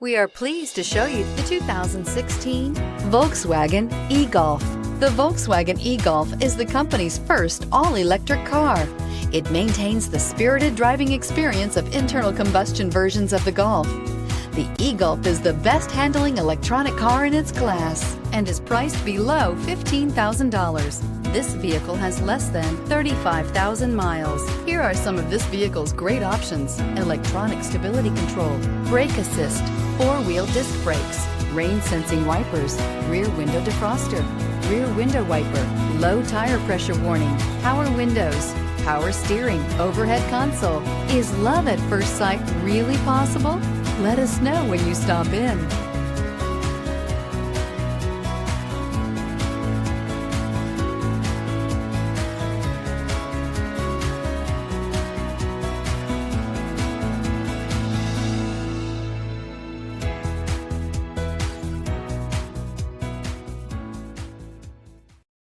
We are pleased to show you the 2016 Volkswagen e-Golf. The Volkswagen e-Golf is the company's first all-electric car. It maintains the spirited driving experience of internal combustion versions of the Golf. The e-Golf is the best handling electronic car in its class and is priced below $15,000. This vehicle has less than 35,000 miles. Here are some of this vehicle's great options: electronic stability control, brake assist, four-wheel disc brakes, rain sensing wipers, rear window defroster, rear window wiper, low tire pressure warning, power windows, power steering, overhead console. Is love at first sight really possible? Let us know when you stop in.